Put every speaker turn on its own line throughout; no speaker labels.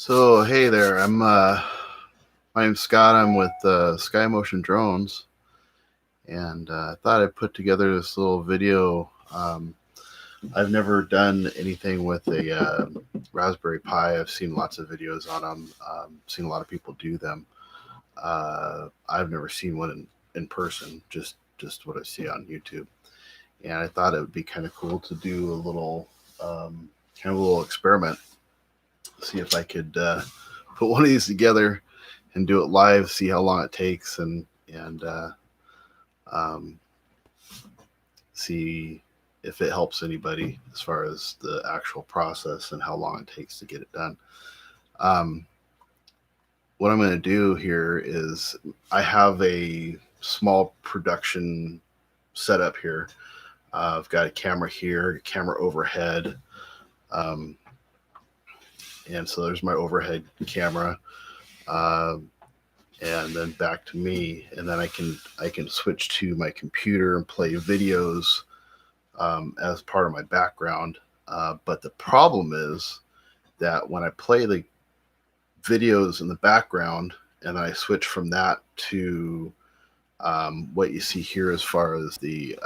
So hey there, my name's Scott. I'm with SkyMotionDrones, and I thought I'd put together this little video. I've never done anything with a Raspberry Pi. I've seen lots of videos on them. Seen a lot of people do them. I've never seen one in person. Just what I see on YouTube, and I thought it would be kind of cool to do a little kind of a little experiment. See if I could put one of these together and do it live, see how long it takes, and see if it helps anybody as far as the actual process and how long it takes to get it done. What I'm going to do here is I have a small production setup here. I've got a camera here, a camera overhead. And so there's my overhead camera, and then back to me, and then I can switch to my computer and play videos as part of my background. But the problem is that when I play the videos in the background and I switch from that to what you see here as far as the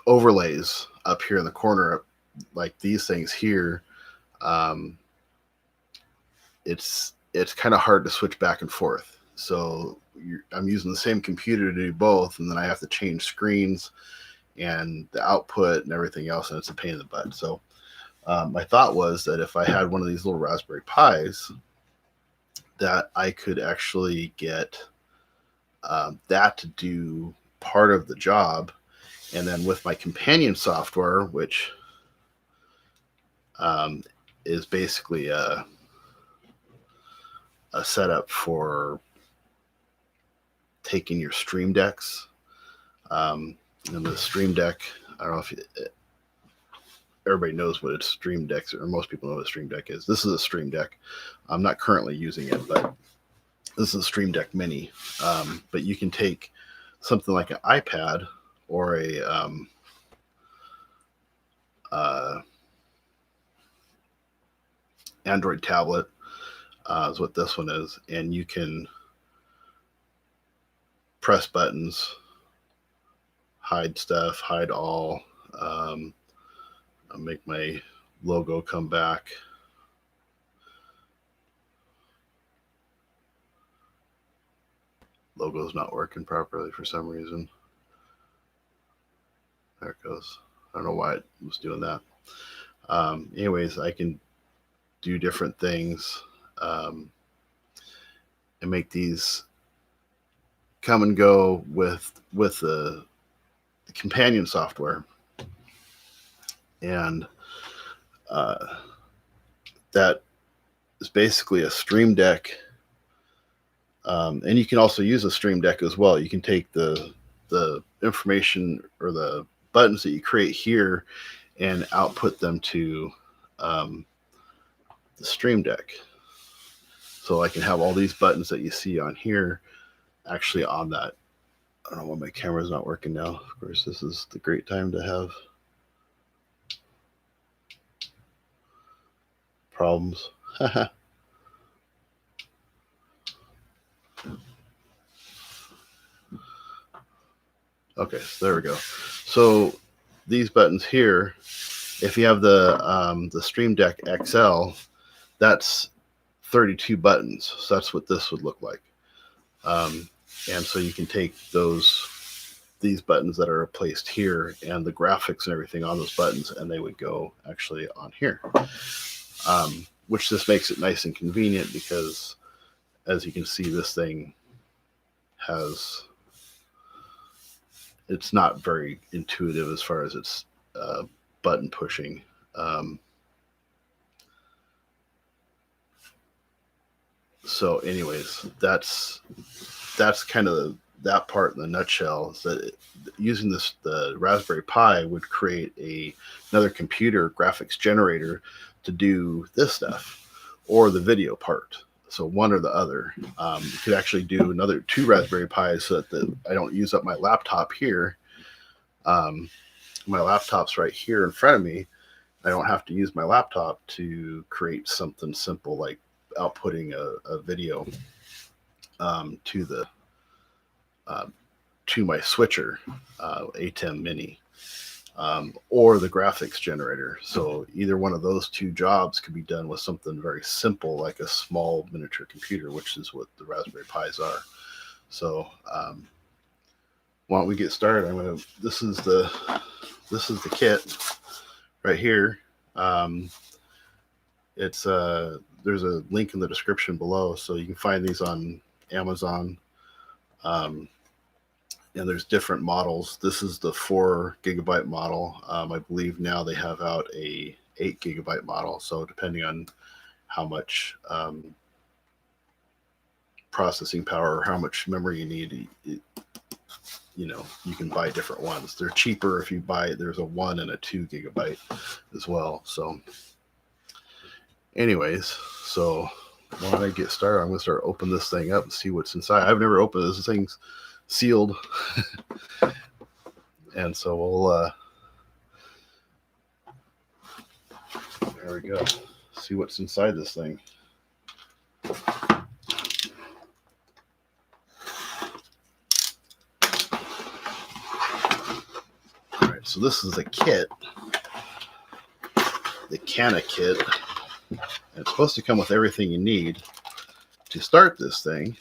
overlays up here in the corner, like these things here, it's kind of hard to switch back and forth. So I'm using the same computer to do both, and then I have to change screens and the output and everything else, and it's a pain in the butt. So my thought was that if I had one of these little Raspberry Pis, that I could actually get that to do part of the job, and then with my companion software, which is basically a setup for taking your stream decks. And the stream deck, I don't know if everybody knows what a stream deck is, or most people know what a stream deck is. This is a stream deck. I'm not currently using it, but this is a Stream Deck Mini. But you can take something like an iPad or a Android tablet, is what this one is, and you can press buttons, hide stuff, hide all. I'll make my logo come back. Logo's not working properly for some reason. There it goes. I don't know why it was doing that. Anyways, I can do different things and make these come and go with the companion software, and that is basically a Stream Deck. And you can also use a Stream Deck as well. You can take the information or the buttons that you create here and output them to the Stream Deck. So I can have all these buttons that you see on here actually on that. I don't know why my camera's not working now. Of course, this is the great time to have problems. Okay, so there we go. So these buttons here, if you have the Stream Deck XL, that's 32 buttons. So that's what this would look like. And so you can take these buttons that are placed here and the graphics and everything on those buttons, and they would go actually on here. Which this makes it nice and convenient because, as you can see, this thing it's not very intuitive as far as its button pushing. So anyways, that's kind of that part in the nutshell, is that using the Raspberry Pi would create another computer graphics generator to do this stuff, or the video part. So one or the other. You could actually do another 2 Raspberry Pis so that I don't use up my laptop here. My laptop's right here in front of me, I don't have to use my laptop to create something simple like outputting a video to the to my switcher, A10 Mini, or the graphics generator. So either one of those two jobs could be done with something very simple like a small miniature computer, which is what the Raspberry Pis are. So why don't we get started? This is the kit right here. There's a link in the description below, so you can find these on Amazon. And there's different models. This is the 4 gigabyte model. I believe now they have out a 8 gigabyte model. So depending on how much processing power or how much memory you need, you can buy different ones. They're cheaper if you buy. There's a 1 and a 2 gigabyte as well. So, anyways, so why don't I get started? I'm gonna start opening this thing up and see what's inside. I've never opened this. This thing's sealed. And so we'll there we go. See what's inside this thing. All right, so this is the kit, the Cana kit. And it's supposed to come with everything you need to start this thing.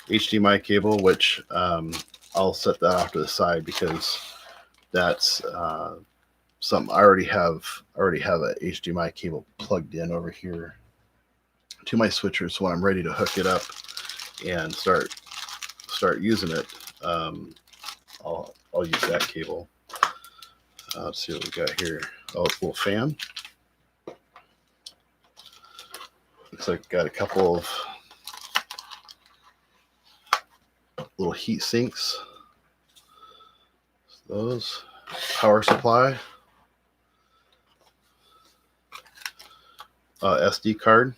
HDMI cable, which I'll set that off to the side because that's something I already have a HDMI cable plugged in over here to my switcher. So when I'm ready to hook it up and start using it, I'll use that cable. Let's see what we got here. Oh, it's a little fan. Looks like got a couple of little heat sinks. Those, power supply, SD card.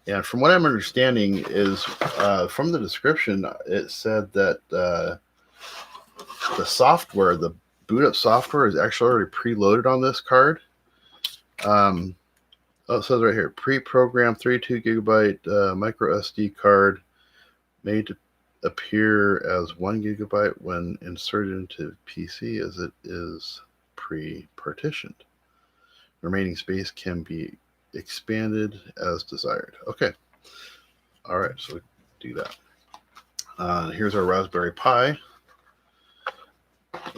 And from what I'm understanding is from the description, it said that the software, the boot up software, is actually already preloaded on this card. Oh, it says right here, pre-programmed 32 gigabyte micro SD card made to appear as 1 gigabyte when inserted into PC as it is pre-partitioned. Remaining space can be expanded as desired. Okay. All right, so we do that. Here's our Raspberry Pi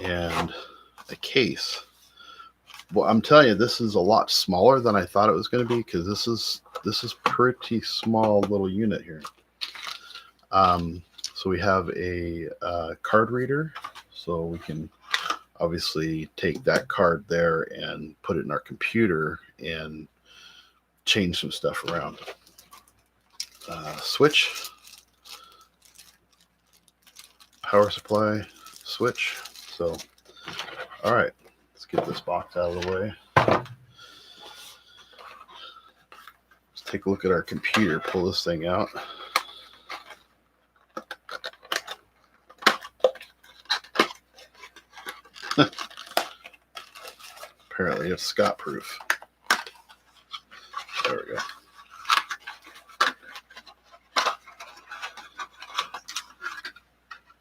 and a case. Well, I'm telling you, this is a lot smaller than I thought it was going to be because this is pretty small little unit here. So we have a card reader, so we can obviously take that card there and put it in our computer and change some stuff around. Switch, power supply, switch. So, all right, let's get this box out of the way. Let's take a look at our computer, pull this thing out. Apparently it's Scott proof. There we go.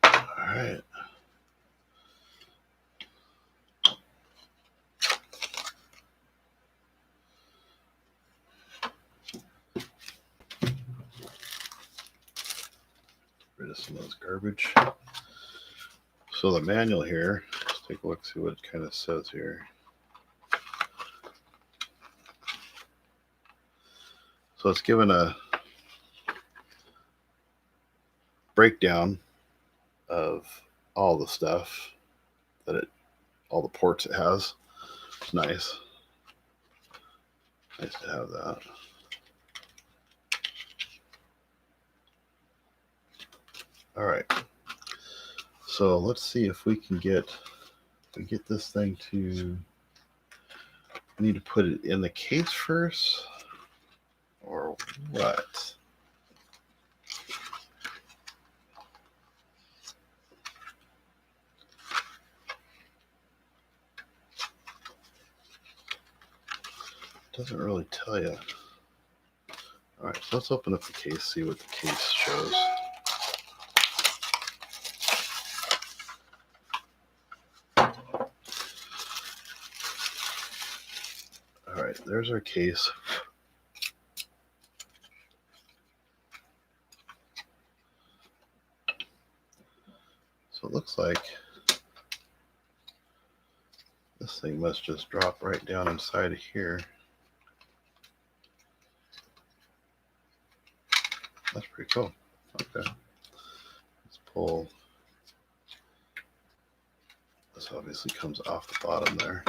All right. Rid of some of this garbage. So the manual here, let's take a look, see what it kind of says here. So it's given a breakdown of all the stuff all the ports it has. It's nice. Nice to have that. All right. So let's see if we can get this thing to. We need to put it in the case first, or what? doesn't really tell you. All right, so let's open up the case, see what the case shows. All right, there's our case. So it looks like this thing must just drop right down inside of here. That's pretty cool. Okay. Let's pull. This obviously comes off the bottom there.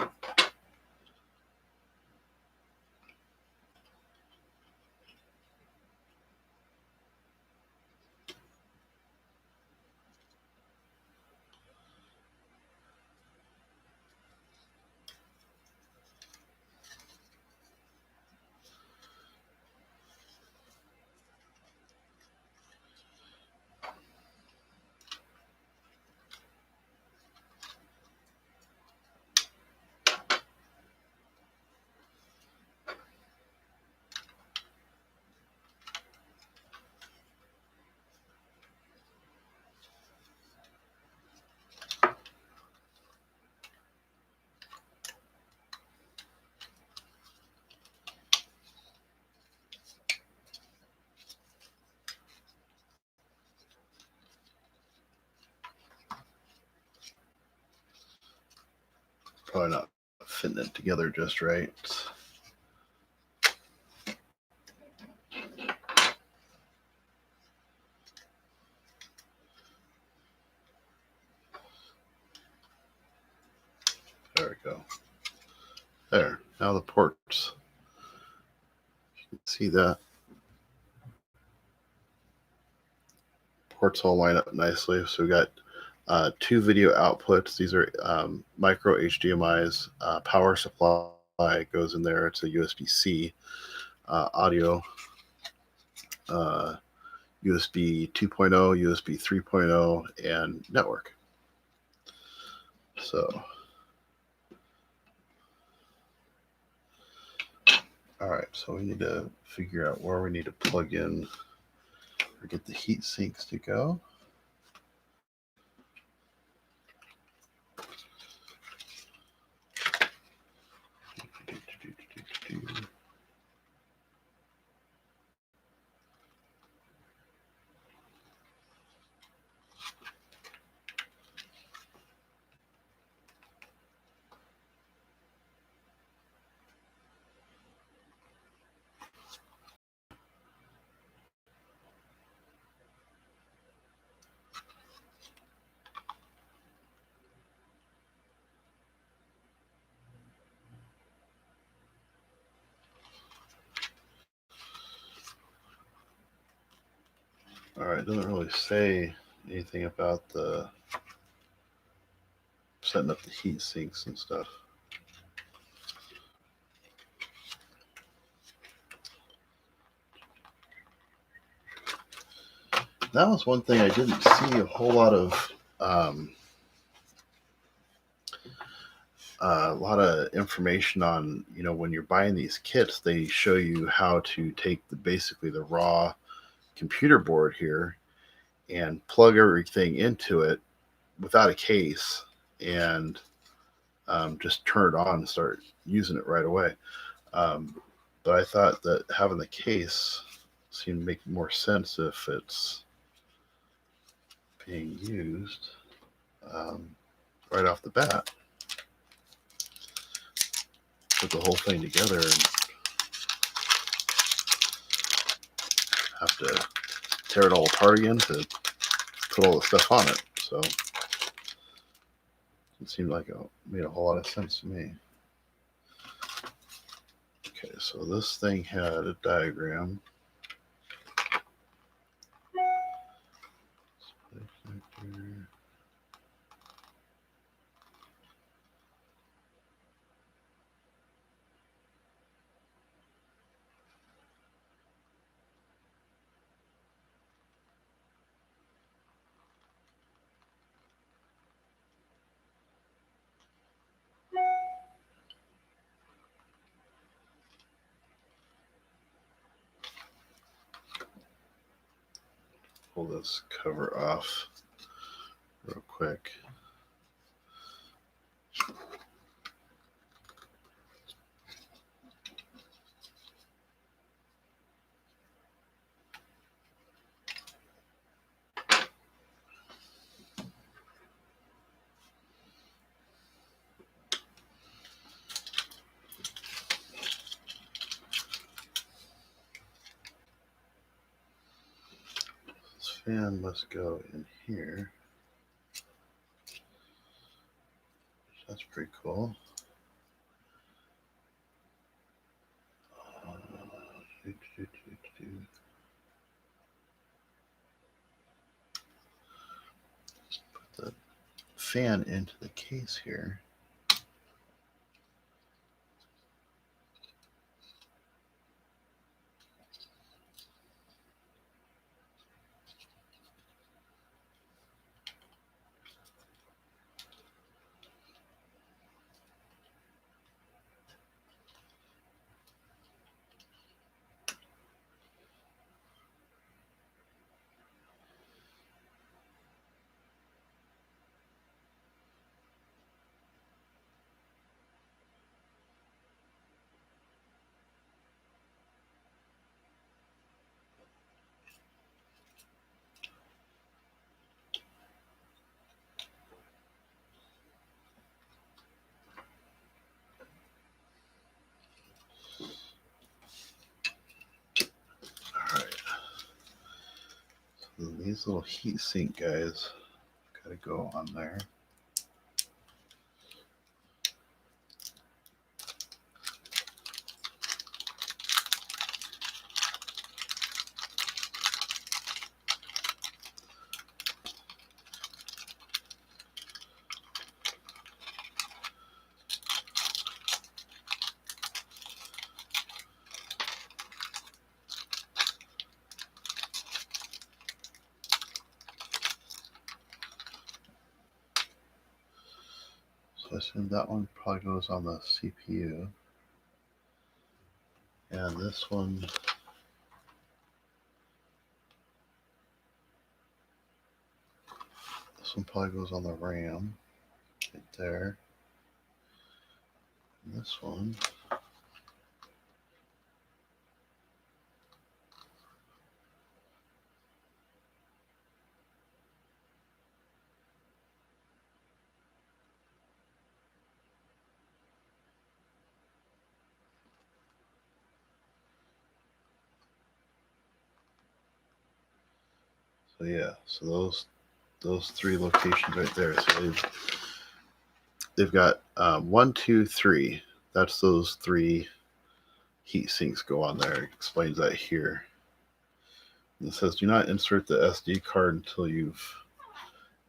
Probably not fitting it together just right. There we go. There. Now the ports. You can see that. Ports all line up nicely. So we got 2 video outputs. These are micro HDMIs. Power supply goes in there. It's a USB-C. Audio. USB 2.0, USB 3.0, and network. So, all right, so we need to figure out where we need to plug in or get the heat sinks to go. All right, it doesn't really say anything about the setting up the heat sinks and stuff. That was one thing I didn't see a whole lot of. A lot of information on, when you're buying these kits, they show you how to take basically the raw computer board here and plug everything into it without a case and just turn it on and start using it right away. But I thought that having the case seemed to make more sense if it's being used right off the bat. Put the whole thing together and have to tear it all apart again to put all the stuff on it. So it seemed like it made a whole lot of sense to me. Okay, so this thing had a diagram. pull this cover off real quick. This fan must go in here. That's pretty cool. Put the fan into the case here. These little heat sink guys gotta go on there. So I assume that one probably goes on the CPU. And this one, probably goes on the RAM right there. And this one so yeah, so those three locations right there. So they've got 1, 2, 3. That's those 3 heat sinks go on there. It explains that here. And it says do not insert the SD card until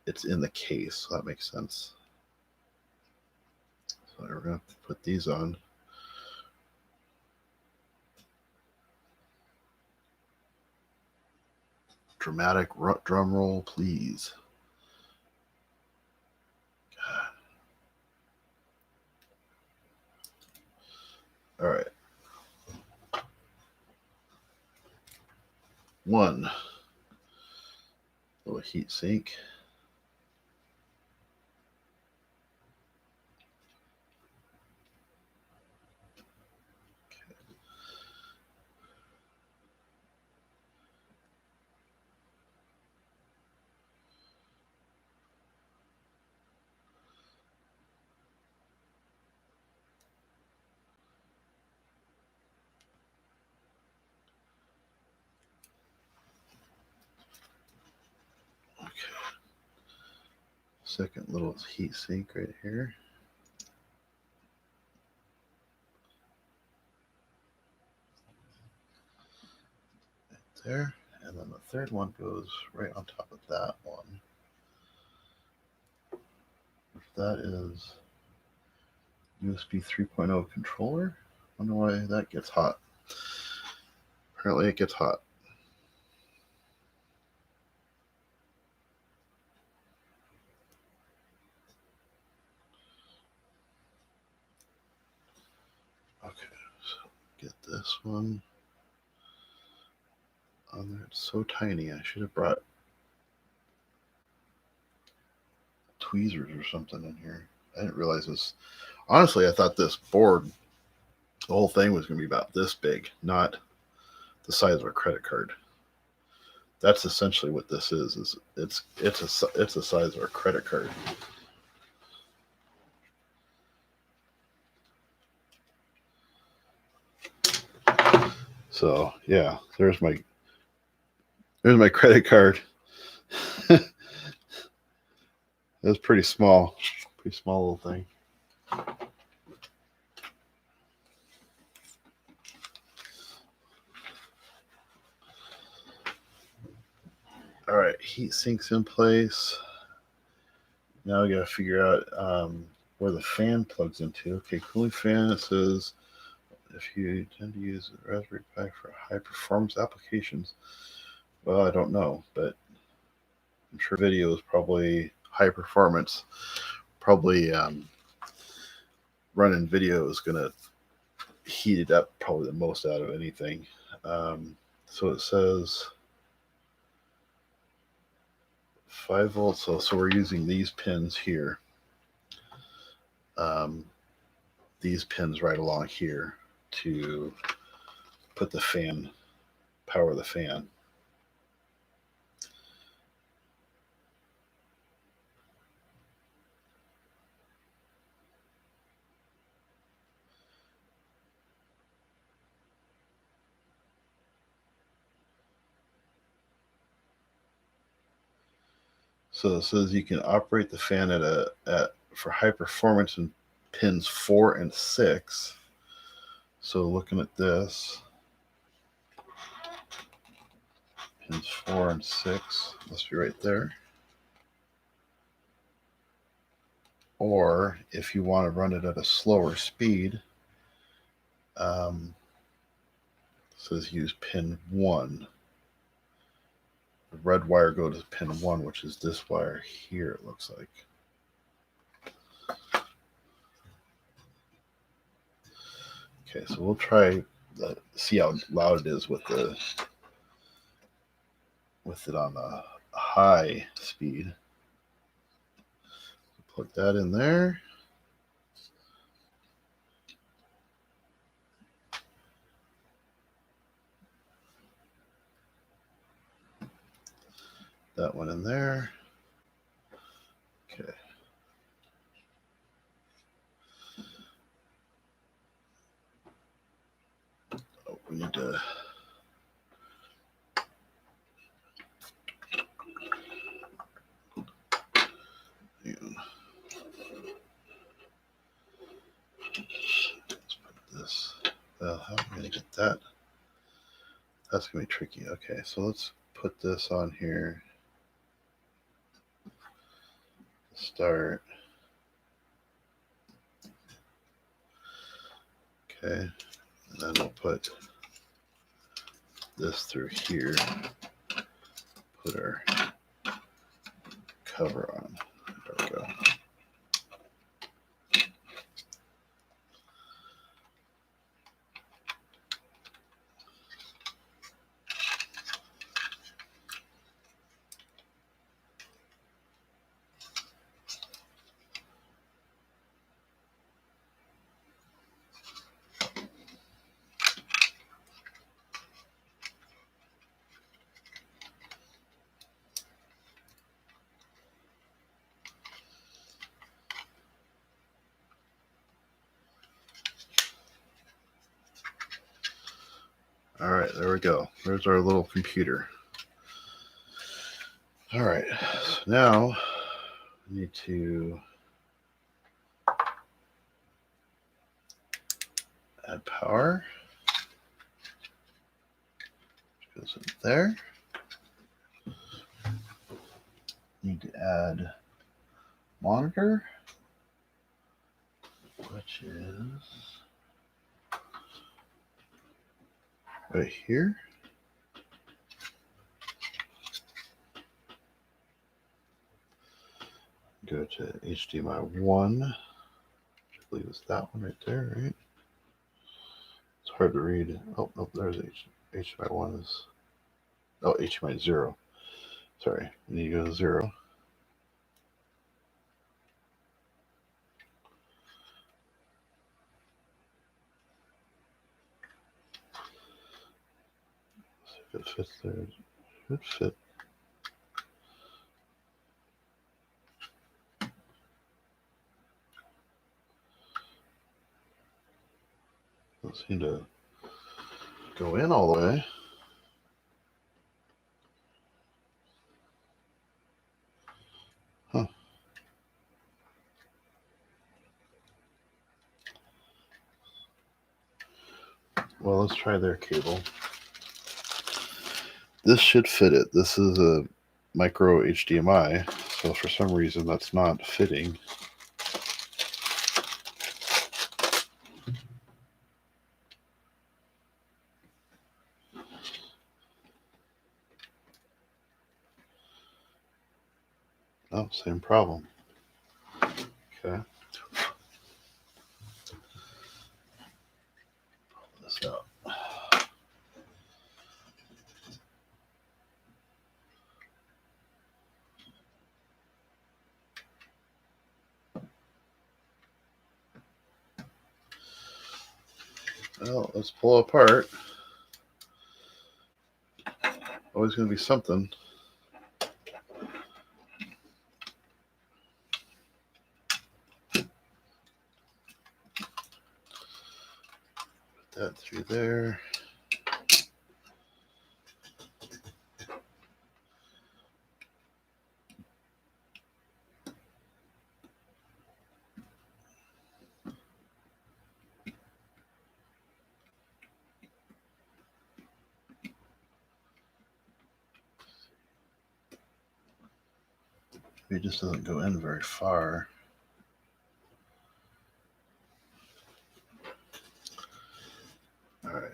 it's in the case. So that makes sense. So we're gonna have to put these on. Dramatic drum roll, please. All right. 1 little heat sink. Okay. Second little heat sink right here. Right there. And then the third one goes right on top of that one. That is USB 3.0 controller. I wonder why that gets hot. Apparently it gets hot. Okay, so get this one on there. It's so tiny. I should have brought tweezers or something in here. I didn't realize this. Honestly, I thought this board, the whole thing was going to be about this big, not the size of a credit card. That's essentially what this is it's the size of a credit card. So yeah, there's my credit card. It's pretty small little thing. All right, heat sinks in place. Now we got to figure out where the fan plugs into. Okay, cooling fan. It says if you tend to use a Raspberry Pi for high performance applications. Well, I don't know, but I'm sure video is probably high performance. Probably running video is going to heat it up probably the most out of anything. So it says 5 volts. So we're using these pins here. These pins right along here to put the fan, power the fan. So it says you can operate the fan for high performance in pins 4 and 6. So looking at this, pins 4 and 6 must be right there. Or if you want to run it at a slower speed, it says use pin 1. The red wire goes to pin 1, which is this wire here, it looks like. Okay, so we'll try see how loud it is with it on a high speed. Plug that in there. That one in there. Okay. Oh, we need to let's put this. Well, how am I going to get that? That's going to be tricky. Okay, so let's put this on here. Start. Okay, and then we'll put this through here. Put our cover on. There we go. All right, there we go. There's our little computer. All right, so now we need to add power. Which goes in there. Need to add monitor, which is right here. Go to HDMI 1. I believe it's that one right there, right? It's hard to read. Oh, no, there's HDMI 1 is. Oh, HDMI 0. Sorry, we need to go to 0. If it fits there, it should fit. Doesn't seem to go in all the way. Huh. Well, let's try their cable. This should fit it. This is a micro HDMI, so for some reason that's not fitting. Oh, same problem. Okay. Pull this out. Well, let's pull it apart. Always going to be something. Put that through there. It just doesn't go in very far. All right,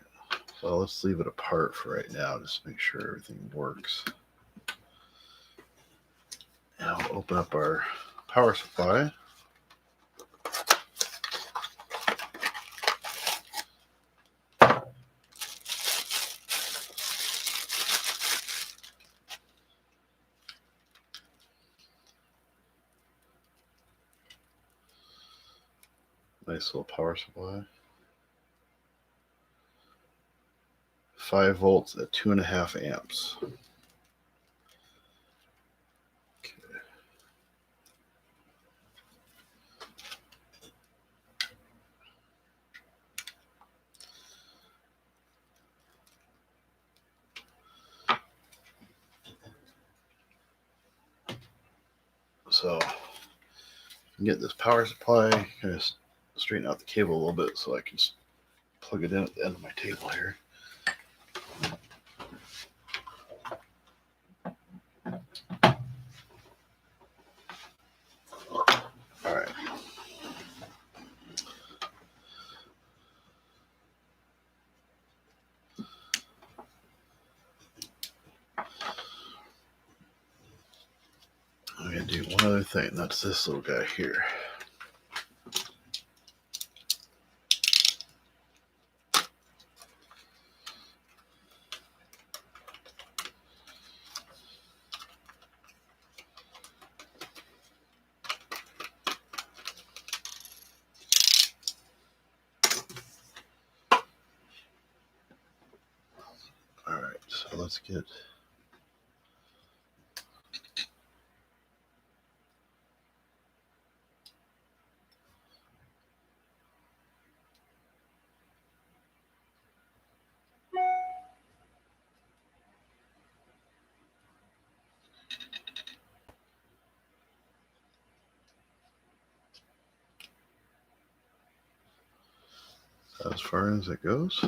so let's leave it apart for right now, just to make sure everything works. Now we'll open up our power supply. Nice little power supply. 5 volts at 2.5 amps. Okay. So get this power supply, kind of straighten out the cable a little bit so I can plug it in at the end of my table here. All right. I'm going to do one other thing. That's this little guy here. All right, so let's get as far as it goes.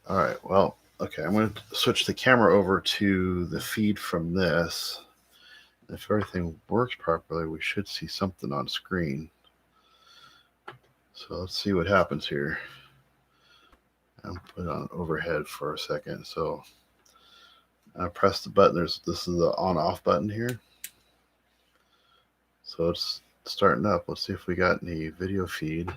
All right, well, okay, I'm going to switch the camera over to the feed from this. If everything works properly, we should see something on screen. So let's see what happens here. I'll put it on overhead for a second. So I press the button. This is the on-off button here. So it's starting up. Let's see if we got any video feed.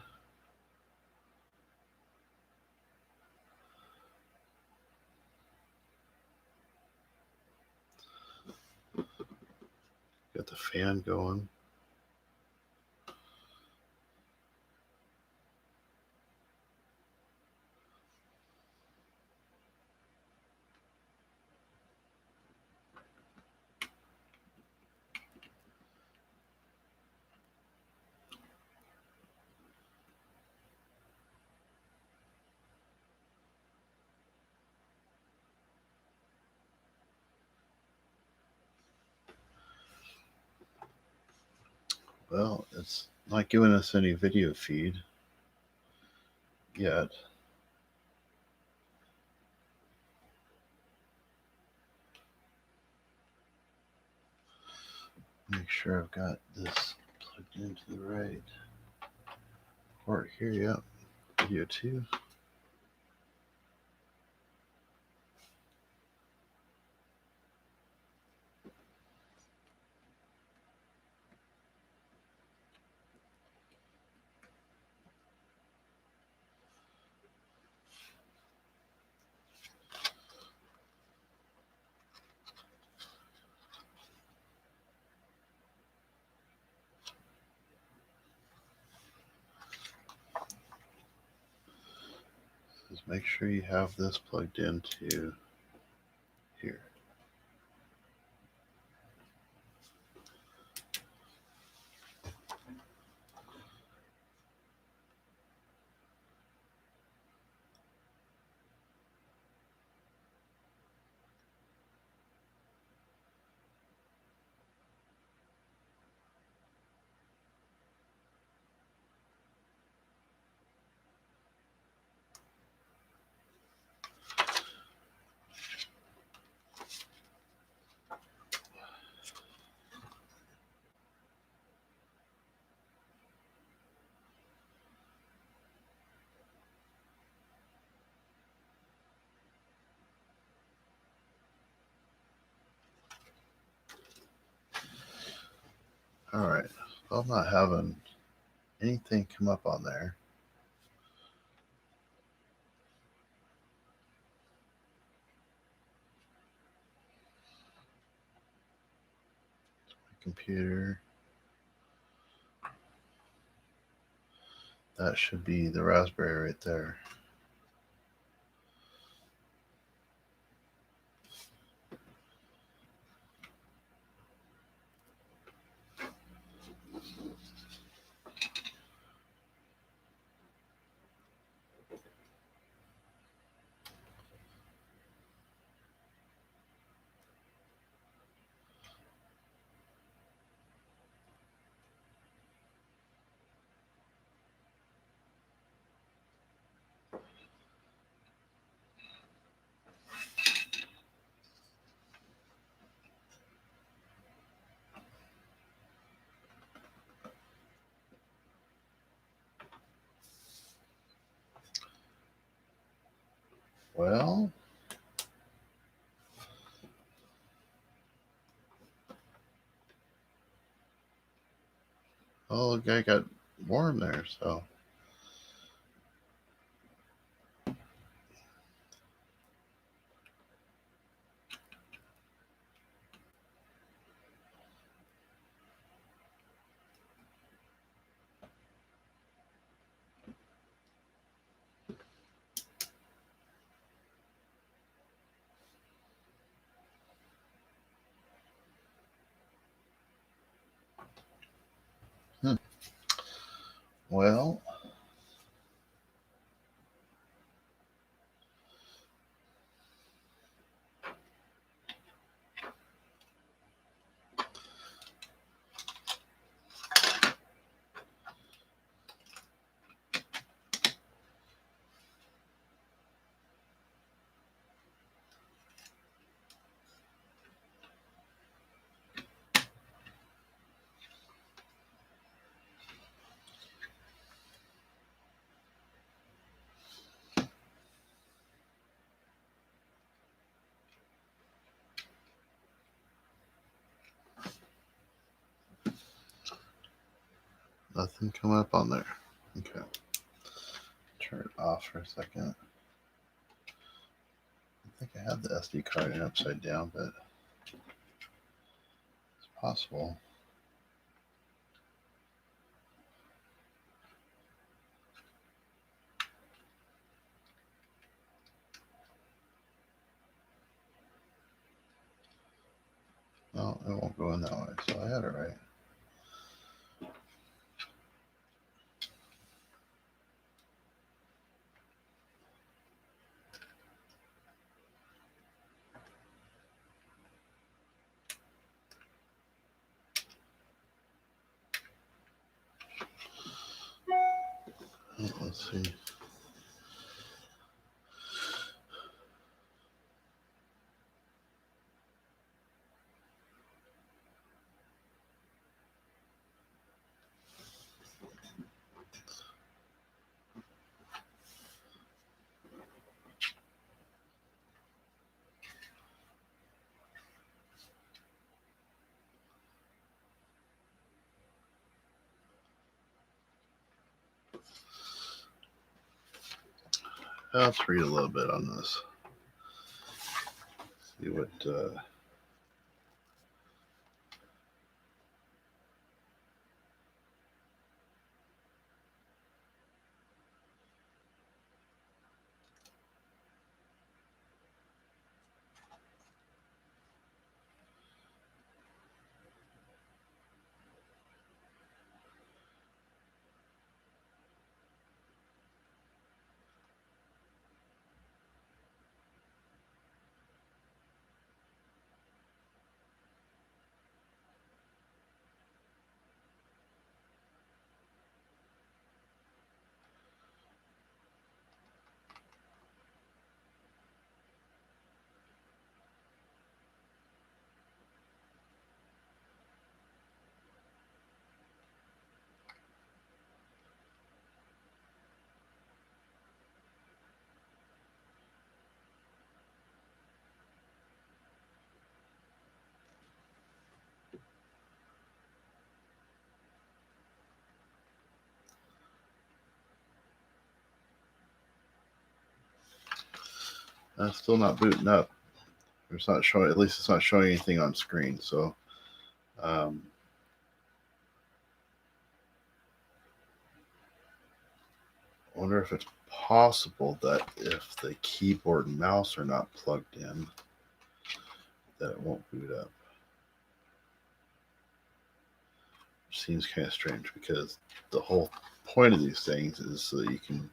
Got the fan going. Well, it's not giving us any video feed yet. Make sure I've got this plugged into the right port here. Yep, video 2. Just make sure you have this plugged into here. All right, so I'm not having anything come up on there. Computer. That should be the Raspberry right there. Well, oh, the guy got warm there, so. Well, nothing come up on there. Okay. Turn it off for a second. I think I had the SD card in upside down, but it's possible. No, it won't go in that way, so I had it right. Let's see. Let's read a little bit on this. See what. Still not booting up. It's not showing. At least it's not showing anything on screen. So, I wonder if it's possible that if the keyboard and mouse are not plugged in, that it won't boot up. Seems kind of strange because the whole point of these things is so that you can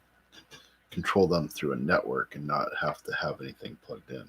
control them through a network and not have to have anything plugged in.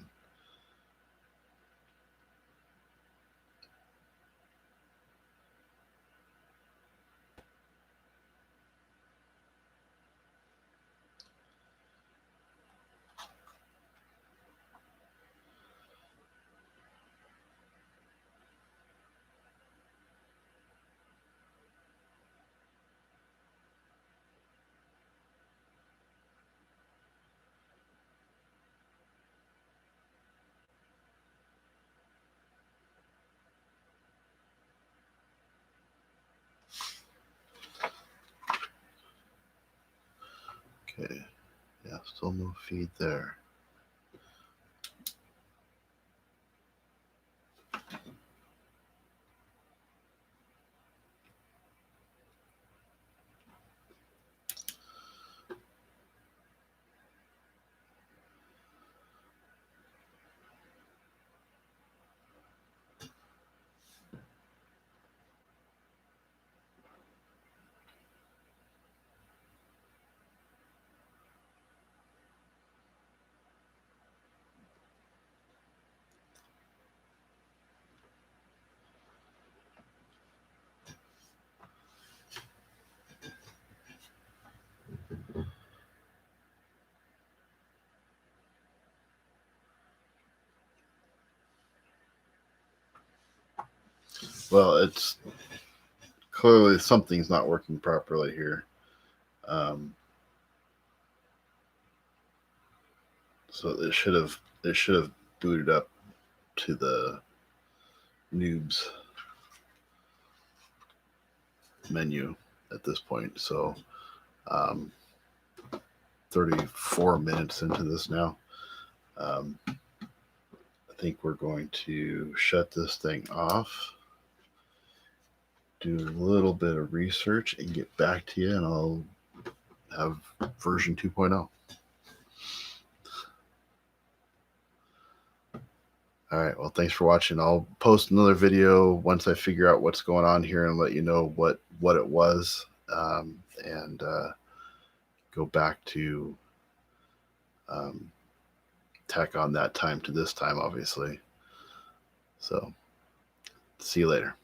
Okay, yeah, still no feed there. Well, it's clearly something's not working properly here. So it should have booted up to the Noob's menu at this point. So 34 minutes into this now. I think we're going to shut this thing off, do a little bit of research, and get back to you, and I'll have version 2.0. All right. Well, thanks for watching. I'll post another video once I figure out what's going on here and let you know what it was, and go back to tack on that time to this time, obviously. So, see you later.